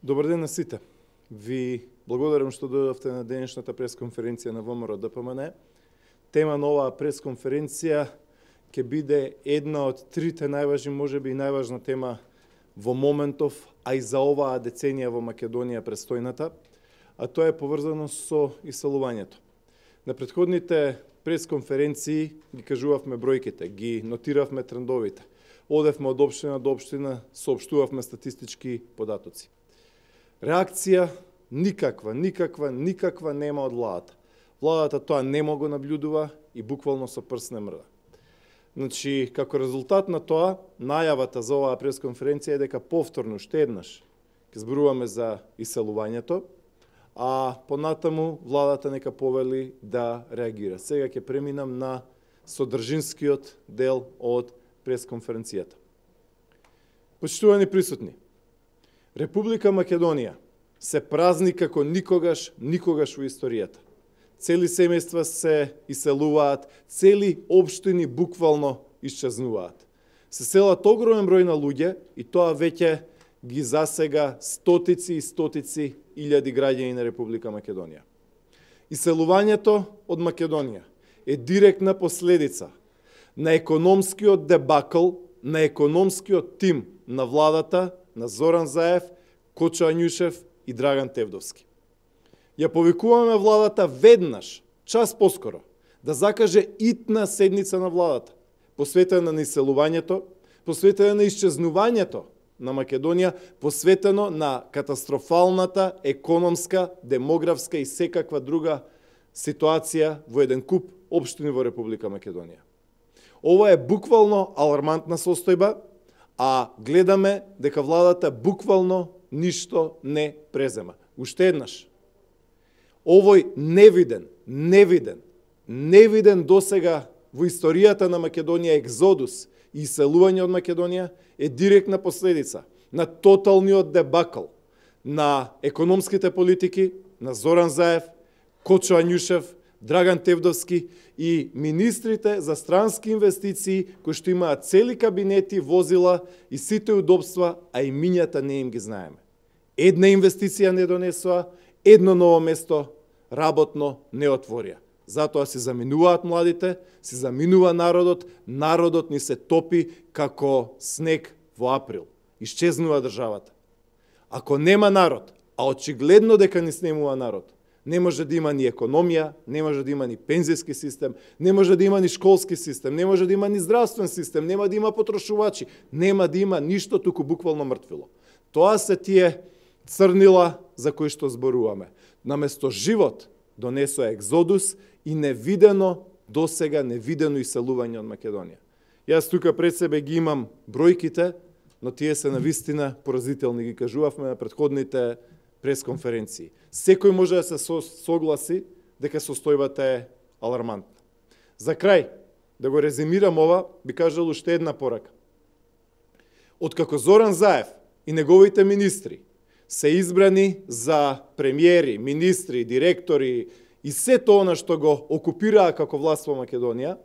Добар ден на сите. Ви благодарам што дојдовте на денешната пресконференција на ВМРО ДПМН. Тема на оваа пресконференција ќе биде една од трите најважни, можеби и најважна тема во моментов, а и за оваа деценија во Македонија престојната, а тоа е поврзано со иселувањето. На претходните пресконференции ги кажувавме бројките, ги нотиравме трендовите. Одевме од општина до општина, соопштувавме статистички податоци. Реакција никаква нема од владата. Владата тоа нема го наблюдува и буквално со прст не мрда. Значи, како резултат на тоа, најавата за оваа пресконференција е дека повторно уште еднаш ќе зборуваме за иселувањето, а понатаму владата нека повели да реагира. Сега ќе преминам на содржинскиот дел од пресконференцијата. Почитувани присутни, Република Македонија се празни како никогаш во историјата. Цели семејства се иселуваат, цели општини буквално исчезнуваат. Се селат огромен број на луѓе и тоа веќе ги засега стотици и стотици илјади граѓани на Република Македонија. Иселувањето од Македонија е директна последица на економскиот дебакл, на економскиот тим на владата, на Зоран Заев, Кочо Ањушев и Драган Тевдовски. Ја повикуваме владата веднаш, час поскоро, да закаже итна седница на владата, посветена на иселувањето, посветена на исчезнувањето на Македонија, посветено на катастрофалната економска, демографска и секаква друга ситуација во еден куп општини во Република Македонија. Ова е буквално алармантна состојба, а гледаме дека владата буквално ништо не презема. Уште еднаш, овој невиден досега во историјата на Македонија екзодус и иселување од Македонија е директна последица на тоталниот дебакл на економските политики на Зоран Заев, Кочо Ањушев, Драган Тевдовски и министрите за странски инвестиции кои што имаат цели кабинети, возила и сите удобства, а имињата не им ги знаеме. Една инвестиција не донесоа, едно ново место работно не отворија. Затоа се заминуваат младите, се заминува народот ни се топи како снег во април. Исчезнува државата. Ако нема народ, а очигледно дека ни снемува народ, не може да има ни економија, не може да има ни пензијски систем, не може да има ни школски систем, не може да има ни здравствен систем, нема да има потрошувачи, нема да има ништо, туку буквално мртвило. Тоа се тие црнила за кои што зборуваме. Наместо живот донесоа екзодус и досега невидено иселување од Македонија. Јас тука пред себе ги имам бројките, но тие се навистина поразителни, ги кажувавме на претходните пресконференции. Секој може да се согласи дека состојбата е алармантна. За крај, да го резимирам ова, би кажал уште една порака. Откако Зоран Заев и неговите министри се избрани за премиери, министри, директори и се тоа што го окупираа како власт во Македонија,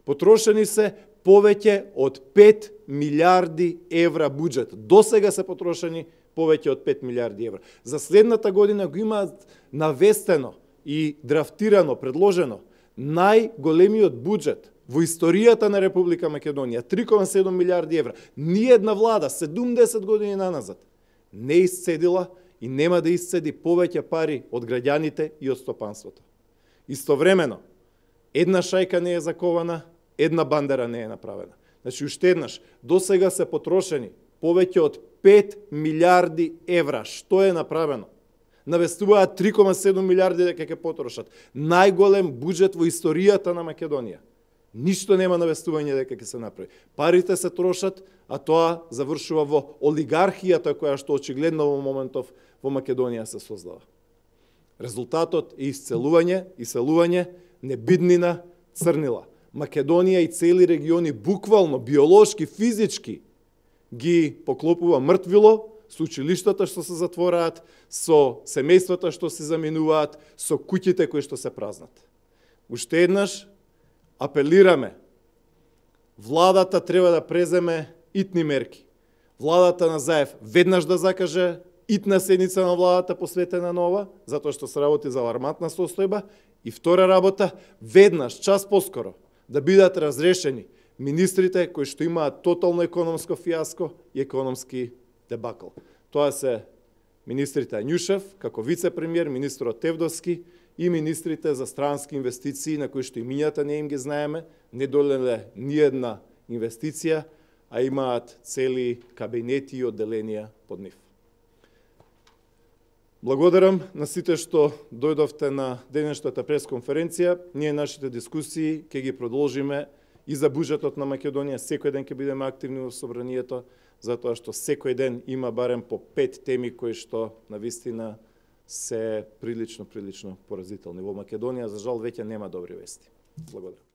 потрошени се повеќе од 5 милиарди евра буџет. Досега се потрошени повеќе од 5 милиарди евра. За следната година го имаат навестено и драфтирано, предложено најголемиот буџет во историјата на Република Македонија, 3,7 милиарди евра. Ниедна влада 70 години наназад не исцедила и нема да исцеди повеќе пари од граѓаните и од стопанството. Истовремено, една шајка не е закована, една бандера не е направена. Значи, уште еднаш, досега се потрошени повеќе од 5 милиарди евра. Што е направено? Навестуваат 3,7 милиарди дека ќе потрошат. Најголем буџет во историјата на Македонија. Ништо нема навестување дека ќе се направи. Парите се трошат, а тоа завршува во олигархијата која што очигледно во моментов во Македонија се создава. Резултатот е иселување, небиднина, црнила. Македонија и цели региони буквално, биолошки, физички ги поклопува мртвило, со училиштата што се затвораат, со семејствата што се заминуваат, со куќите кои што се празнат. Уште еднаш апелираме, владата треба да преземе итни мерки. Владата на Заев веднаш да закаже итна седница на владата посветена на ова, затоа што се работи за алармантна состојба, и втора работа, веднаш, час поскоро, да бидат разрешени министрите кои што имаат тотално економско фиаско и економски дебакл. Тоа се министрите Ањушев, како вице-премиер, министрот Тевдовски и министрите за странски инвестиции, на кои што имињата не им ги знаеме, не долеле ниедна инвестиција, а имаат цели кабинети и одделенија под нив. Благодарам на сите што дојдовте на денешната пресконференција. Ние нашите дискусии ќе ги продолжиме и за буџетот на Македонија. Секој ден ќе бидеме активни во собранието, затоа што секој ден има барем по 5 теми кои што навистина се прилично поразителни. Во Македонија, за жал, веќе нема добри вести. Благодарам.